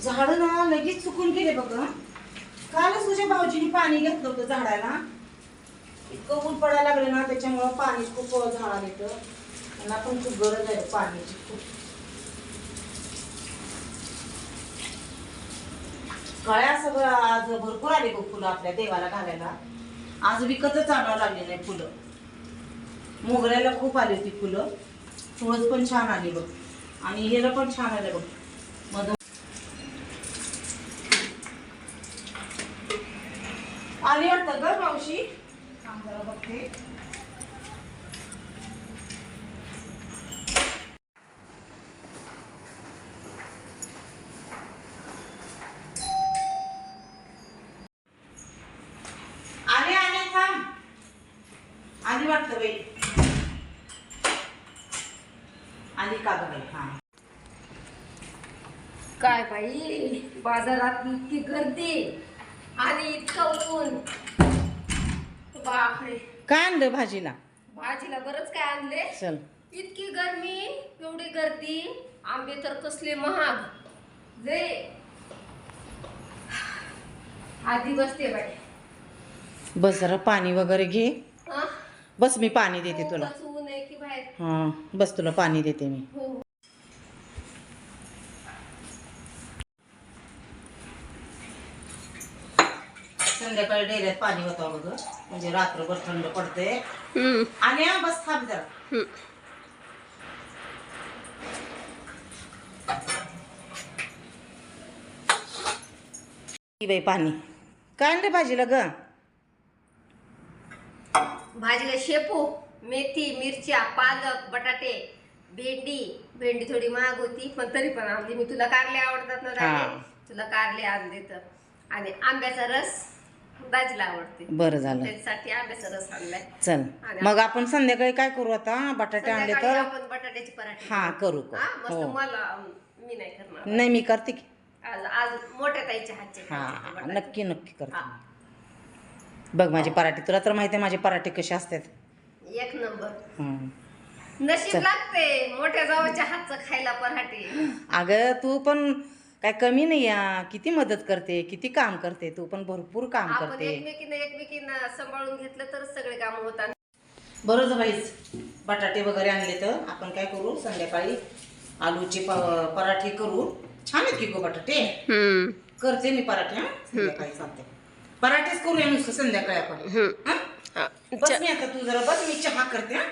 झाड ना लगेच चुकून गेले बघ. कालच तुझ्या भाऊजीने पाणी घेतलं होतं झाडाला. इतकं ऊन पडायला लागलं ना त्याच्यामुळं पाणी खूप झाडाला येतं. त्यांना पण खूप गरज आहे पाण्याची खूप. कळ्या सगळं आज भरपूर आले बघ फुलं आपल्या देवाला घालायला. आज विकतच आणावं लागले नाही फुलं. मोगऱ्याला खूप आली होती फुलं. तुळस पण छान आली बघ आणि हेला पण छान आले बघ. मधून आली वाटतं ग मावशी. काम जरा बघते. आले आले थांब. आली वाटतं बाई. आली का ग बाई. हा काय बाई बाजारात इतकी गर्दी आणि इतकं ऊन. बापरे. काय आणलं भाजीला? भाजीला बरंच काय आणले. चल. इतकी गरमी एवढी गर्दी. आंबे तर कसले महाग. जे आधी बसते बाई. बस जरा पाणी वगैरे घे. हा? बस मी पाणी देते तुला. खूपच ऊन आहे की बाहेर. हा बस तुला पाणी देते मी. हो. संध्याकाळी डेऱ्यात पाणी होतं बघ म्हणजे रात्रभर थंड पडते. आणि बस थांब जरा. बाई पाणी काय आणलं भाजीला ग? भाजीला शेपू, मेथी, मिरच्या, पालक, बटाटे, भेंडी थोडी महाग होती पण तरी पण आणली मी. तुला कारले आवडतात ना दाजी? तुला कारले आणले तर. आणि आंब्याचा रस दाजीला आवडते. बरं झालं. त्याच्यासाठी आंब्याचा रस आणलाय. चल मग आपण संध्याकाळी काय करू आता? बटाटे आणले संध्याकाळी तर आपण बटाट्याची पराठे हा करू हा, मस्त. हो. मला मी नाही करणार. नाही मी करते की. आज मोठ्या ताईच्या हातचे हा बटाटे. नक्की नक्की करते. हा. बघ माझे पराठे. तुला तर माहिती आहे माझे पराठे कसे असतात. एक नंबर. हम्म. नशीब चल. लागते मोठ्या जावाच्या हातचं खायला पराठे. अगं तू पण काय कमी नाही या. किती मदत करते, किती काम करते. तू पण भरपूर काम आपण करते. एकमेकींना सांभाळून घेतलं तर सगळे काम होतात. बरं बाईच बटाटे वगैरे आणले तर आपण काय करू संध्याकाळी आलूचे पराठे करू. छान आहेत की गो बटाटे. करते मी पराठे. हा संध्याकाळी चालते. पराठेच करूया नुसतं संध्याकाळी आपण. हा? बस मी आता तू जरा बस मी चहा करते. हा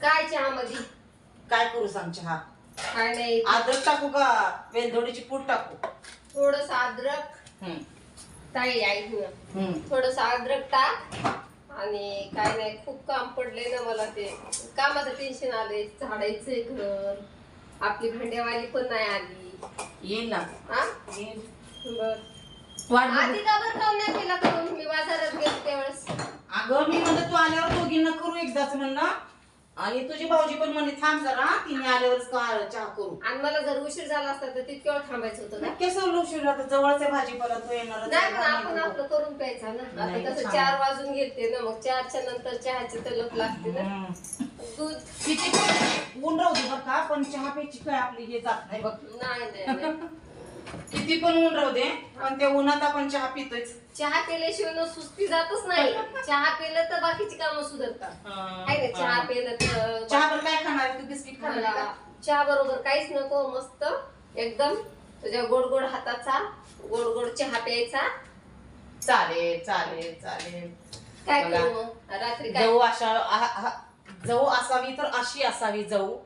काय चहा मध्ये काय करू सांग चहा? काय नाही. अद्रक टाकू का वेलदोडीची पूड टाकू? थोडस अद्रक. हम्म. ताई ऐक ना. हम्म. थोडस अद्रक टाक. आणि काय नाही खूप काम पडले ना मला. ते कामाचं टेन्शन आले. झाडायचंय घर. आपली भांडेवाली पण नाही आली. येईल ना. हा येईल. बर. वाट आधी का बरं काम नाही केला करून? मी बाजारात गेले त्यावेळेस. अगं मी म्हणलं तू आल्यावर दोघींना करू एकदाच म्हणलं. आणि तुझी भाऊजी पण म्हणे थांब जरा तिने आल्यावरच चहा करू. आणि मला जर उशीर झाला असता तर तितक्या वेळ थांबायचं होतं ना. कसं उशीर आता जवळचे भाजीपाला तू येणार नाही पण आपण आपलं करून प्यायचा ना. नाही, आता कसं छान. 4 वाजून गेलते ना. मग 4च्या नंतर चहाची तलप लागते ना. दूध किती पण ऊन राहू दे बरं का पण चहा प्यायची काय आपली हे जात नाही बघ. नाही. किती पण ऊन राहू दे पण त्या उन्हात आपण चहा पितोय. चहा पेल्याशिवाय न सुस्ती जातच नाही. चहा पेलं तर बाकीची कामं सुधारतात. आहे ना. चहा पेलं तर चहा बरोबर काय खाणार? तू बिस्किट खाणार मला का? चहा बरोबर काहीच नको. मस्त एकदम तुझ्या गोड गोड हाताचा गोड गोड चहा प्यायचा. चालेल चालेल चालेल. काय बघा. करू मग? रात्री काय जाऊ असावी तर अशी असावी जाऊ.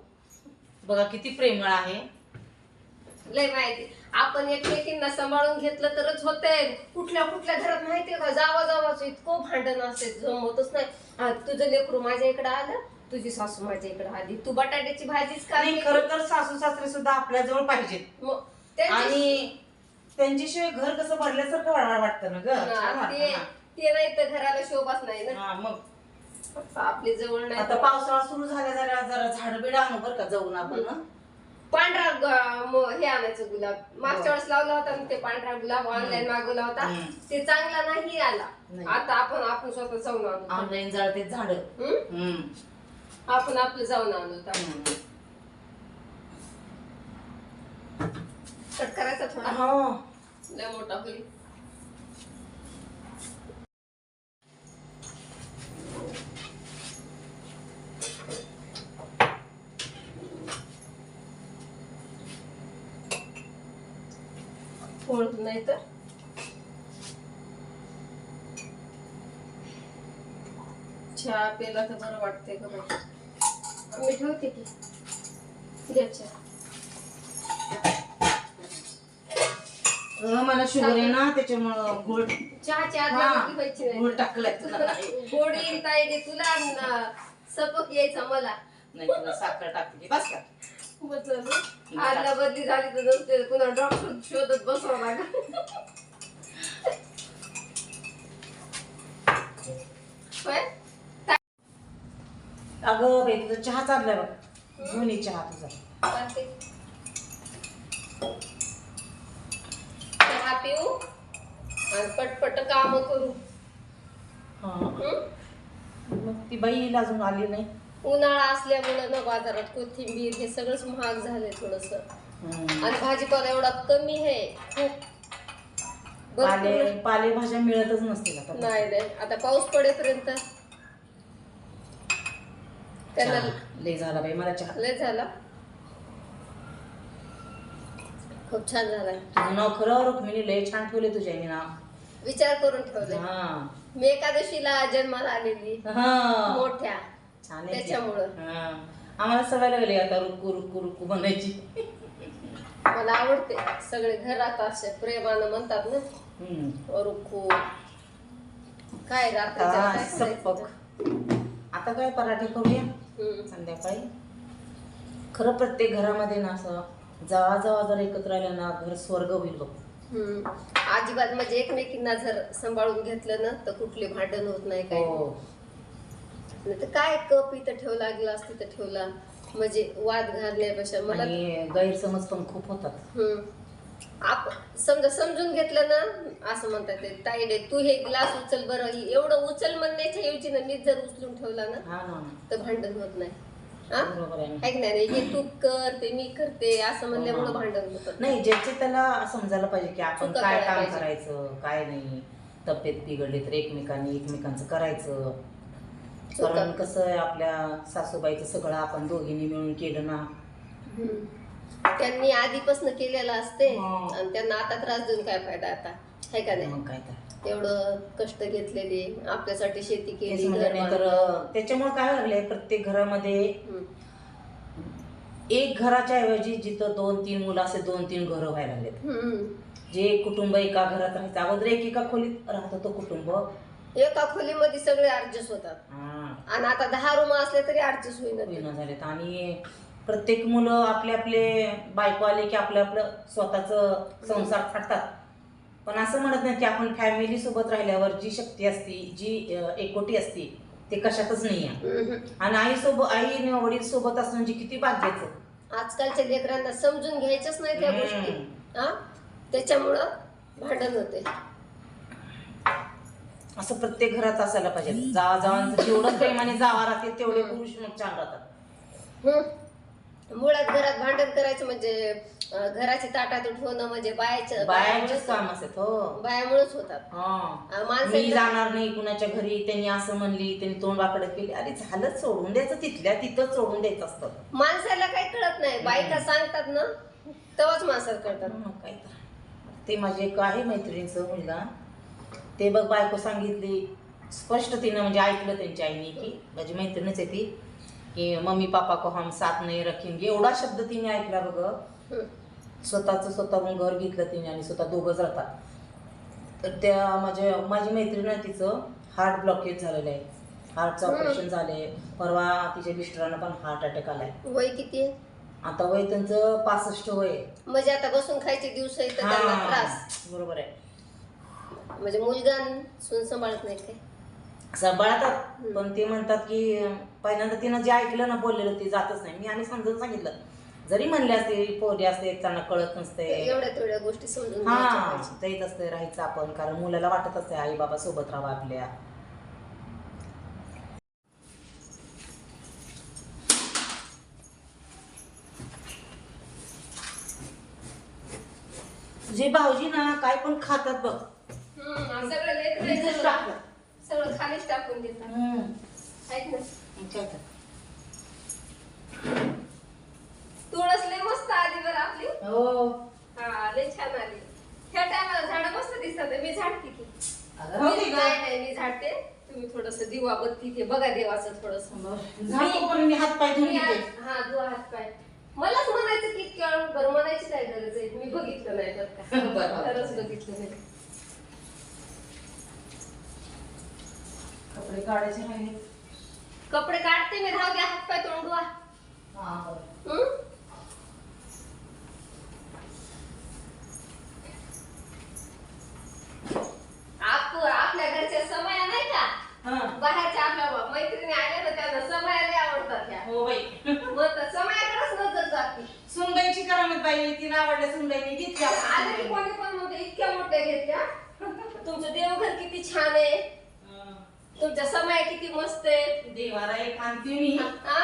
बघा किती प्रेमळ आहे. लय माहिती. आपण एकमेकींना सांभाळून घेतलं तरच होतंय. कुठल्या कुठल्या घरात माहितीये का जावाचं इतकं भांडण असते जमतच नाही. तुझं लेकरू माझ्या इकडे आलं. तुझी सासू माझ्या इकडे आली. तू बटाट्याची भाजीच का नाही खरं तर सासू सासरे सुद्धा आपल्या जवळ पाहिजेत. आणि त्यांच्याशिवाय घर कसं भरल्यासारखं वाटतं ना ग. छान वाटतं ना. ते नाही तर घराला शोभाच नाही ना. हा मग आपली जवळ नाही. आता पावसाळा सुरू झाल्या जरा झाड बिड आणू बरं का जाऊन आपण. पांढरा हे आणायचं गुलाब. मागच्या वेळेस लावला होता ना ते पांढरा गुलाब, ऑनलाईन मागवला होता, ते चांगला नाही आला. आता आपण स्वतः जाऊन आणू. ऑनलाईन जळते झाड. आपण आपलं जाऊन आणू. कट करायचा थोडा, लय मोठा होईल. नाही तर चहा पेला तर बरं वाटतंय का बाई. मी ठेवते की घ्यायच्या. मला शुगर आहे ना त्याच्यामुळं गुळ चहाची आदला व्हायची नाही. गुळ टाकलाय तुला. गोडी ताईडे तुला सपक यायचा मला. नाही तुला साखर टाकली बस का. आदला बदली झाली तर नसते पुन्हा डॉक्टर शोधत बसवा लागेल. अगं बाई तुझा चहा चाललाय बघ. घेऊन ये चहा तुझा. चहा पिऊ आणि पटपट काम करू. मग ती बाई अजून आली नाही. उन्हाळा असल्यामुळे ना बाजारात कोथिंबीर हे सगळंच महाग झालंय थोडस. आणि भाजीपाला एवढा कमी आहे खूप. पालेभाज्या मिळतच नसतील आता. नाही आता पाऊस पडेपर्यंत. त्यांना लय झाला बाई मला चहा. लय झाला. खूप छान झालाय. तुझं नाव खरं रुक्मिणी लय छान ठेवले तुझ्या नाव. विचार करून ठेवले. मी एकादशीला जन्माला आलेली मोठ्या छान त्याच्यामुळं आम्हाला सवय लागली आता रुक्कू रुक्कू रुक्कू बनायची. मला आवडते. सगळे घरात असे प्रेमानं म्हणतात ना रुक्कू. काय सपक. आता काय पराठे करूया संध्याकाळी. खरं प्रत्येक घरामध्ये ना असं जावा जावा जर एकत्र राहिलं ना घर स्वर्ग होईल बघ. अजिबात म्हणजे एकमेकींना जर सांभाळून घेतलं ना तर कुठले भांडण होत नाही. काय नाही तर काय कप इथं ठेवला गिलास तिथं ठेवला म्हणजे वाद घालण्यापेक्षा. मला गैरसमज पण खूप होतात. आपण समजा समजून घेतलं ना असं म्हणतात ते ताईडे तू हे ग्लास उचल बरं. एवढं उचल म्हणण्याच्या ऐवजी ना मीच जर उचलून ठेवला ना तर भांडण होत नाही. नाही हे तू कर ते मी करते असं म्हणल्यामुळे भांडण होतं. नाही ज्याचे त्याला समजायला पाहिजे की आपण काय काम करायचं काय नाही. तब्येत बिघडली तर एकमेकांचं करायचं. कारण कसं आहे आपल्या सासूबाईचं सगळं आपण दोघींनी मिळून केलं ना. त्यांनी आधीपासून केलेलं असते आणि त्यांना आता त्रास देऊन काय फायदा आता आहे का नाही. मग काय तर एवढं कष्ट घेतलेली आपल्यासाठी शेती केली. तर त्याच्यामुळे काय लागले प्रत्येक घरामध्ये एक घराच्या ऐवजी जिथं 2-3 मुलं असे 2-3 घरं व्हायला लागलेत. जे कुटुंब एका घरात राहायचं अगोदर एका खोलीत राहत होतं कुटुंब. एका खोलीमध्ये सगळे ऍडजस्ट होतात आणि आता 10 रूम असले तरी ऍडजस्ट होईना झालेत. आणि प्रत्येक मुलं आपले आपले बायको आले की आपलं आपलं स्वतःच संसार थाटतात. पण असं म्हणत नाही की आपण फॅमिली सोबत राहिल्यावर जी शक्ती असती जी एकोटी असती ते कशातच नाही आहे. आणि आई वडील सोबत असणं म्हणजे किती भाग्याचं. आजकालच्या लेकरांना समजून घ्यायचंच नाही त्या गोष्टी. त्याच्यामुळं भांडण होते. असं प्रत्येक घरात असायला पाहिजे. जावांचं जेवढं प्रेमाने जावा राहते तेवढे पुरुष मग छान राहतात. मुळात घरात भांडण करायचं म्हणजे घराची ताटात ठेवणं म्हणजे बायाचेच काम असत. बायामुळेच होतात. मी जाणार नाही कुणाच्या घरी त्यांनी असं म्हणली त्यांनी तोंड वाकडं केली. अरे झालं सोडून द्यायचं तिथल्या तिथं सोडून द्यायचं असतं. माणसाला काही कळत नाही. बायका सांगतात ना तेव्हाच माणसाला कळतात. काय तर ते माझे एक आहे मैत्रिणीचं मुलगा ते बघ बायको सांगितली स्पष्ट तिनं म्हणजे ऐकलं त्यांच्या आईने की माझी मैत्रिणीच आहे ती की मम्मी पापा को हम साथ नाही रखेंगे. एवढा शब्द तिने ऐकला बघ. स्वतःहून घर घेतलं तिने आणि स्वतः दोघंच राहतात. तर त्या माझी मैत्रीण आहे तिचं हार्ट ब्लॉकेज झालेलं आहे. हार्टचं ऑपरेशन झालंय. परवा तिच्या मिस्टरांना पण हार्ट अटॅक आलाय. वय किती आहे आता? वय त्यांचं 65 वय. म्हणजे आता बसून खायचे दिवस आहेत तर त्यांना त्रास. बरोबर आहे. म्हणजे मुलगा सून सांभाळत नाही काय? सांभाळतात पण ते म्हणतात की पहिल्यांदा तिनं जे ऐकलं ना बोललेलं ते जातच नाही. मी आणि समजून सांगितलं जरी म्हणले असते पोरी असते त्यांना कळत नसते, एवढ्या तेवढ्या गोष्टी समजून हा घ्यायच्या पाहिजे. तेच असते राहायचं आपण, कारण मुलाला वाटत असते आई बाबा सोबत राहावं आपल्या. तुझे भाऊजी ना काय पण खातात बघ, आणि सगळं लेकरं फ्रीजच सगळं टाकतात. सगळं खालीच टाकून देतात. ऐक ना, काय तर. तुळस लय मस्त आली बरं आपली. हो हा लय छान आली. ह्या टायमाला झाडं मस्त दिसतात. मी झाडते की. अगं होती का? नाही मी झाडते. तुम्ही थोडस दिवा बत्ती ते बघा देवाचं थोडस. झाडतो पण मी हात पाय धुवून घेते. हा दुवा हात पाय. मलाच म्हणायचं की इतक्या वेळ बरं म्हणायची काय गरज आहे. मी बघितलं नाही बरं का. बरं. खरंच बघितलं नाही. कपडे काढायचे राहिले. कपडे काढते मी, राहू द्या हात पाय तोंड धुवा. हा बरं. हं? आपल्या घरच्या समया नाही का, हा. बाहेरच्या आपल्या मैत्रिणी आल्या ना त्यांना समया लय आवडतात ह्या. हो बाई. मग तर समयाकडेच नजर जाते. सुनबाईची करामत बाई, तिला आवडल्या सुनबाईने घेतली आले की कोणी पण म्हणते इतक्या मोठ्या घेतल्या. तुमचं देवघर किती छान आहे, तुमच्या समया किती मस्त आहे. देवारा एक आणते मी, हा?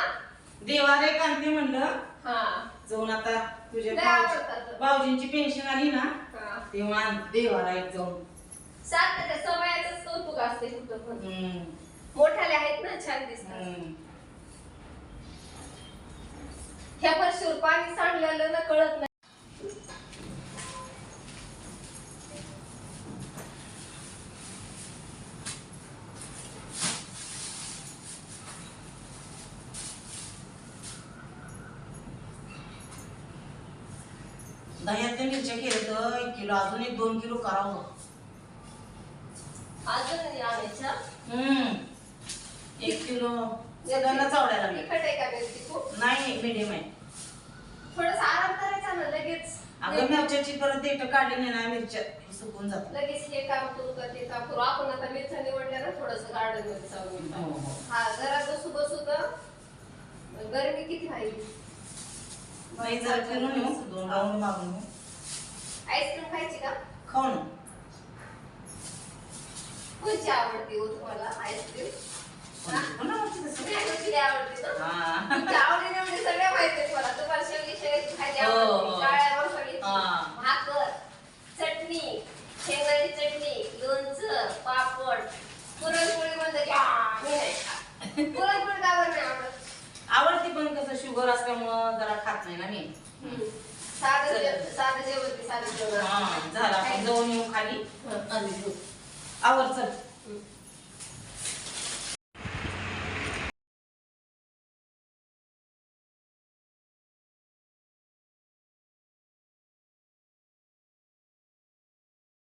देवारा एक आणते म्हणलं. हा. जाऊन आता तुझ्या लय आवडतात. भाऊजींची पेन्शन आली ना हा. तेव्हा देवारा एक जाऊन. सारखं त्या समयाचंच कौतुक असते कुठं पण. हम्म. मोठ्याले आहेत ना, छान दिसतात. हम्म. ह्या वर्षीवर पाणी सांडलेलं ना कळत नाही. दह्यातल्या मिरच्या केलं तर 1 किलो, अजून 1-2 किलो करावं. अजून आणायच्या. 1 किलो सगळ्यांना चावडायला लागले. तिखट आहे का मिरची खूप? नाही मीडियम आहे. थोडंसं आराम करायचा ना, लगेच अगं मिरच्याची परत देठ काढली नाही ना, मिरच्या सुकून जातात. लगेच हे काम करू का ते काम करू. आपण आता मिरच्या निवडल्या ना, थोडंसं गार्डन मध्ये जाऊन हो, हो. हा घरात बसू बसू तर गरमी किती व्हायली. नाही जरा फिरून येऊ, 2 राऊंड मागून येऊ. आईस्क्रीम खायची का? खाऊ ना. कोणची आवडते हो तुम्हाला आईस्क्रीम? पण आवडते तसं. मँगोची लय आवडते ना? हा. तुमच्या आवडी-निवडी सगळ्या माहिती आहेत मला. तुम्हाला शेवगी खायची हो, आवडते, हो. काळ्या मसाल्याची, हा. भाकर, चटणी, शेंगदाण्याची चटणी, लोणचं, पापड, पुरणपोळी म्हणलं की मी नाही खात. पुरणपोळी का बरं नाही आवडत? आवडते पण कसं शुगर असल्यामुळं जरा खात नाही ना मी. साधं जेवण ते साधं जेवण. हा झाला आपण जाऊन येऊ खाली. आवर चल.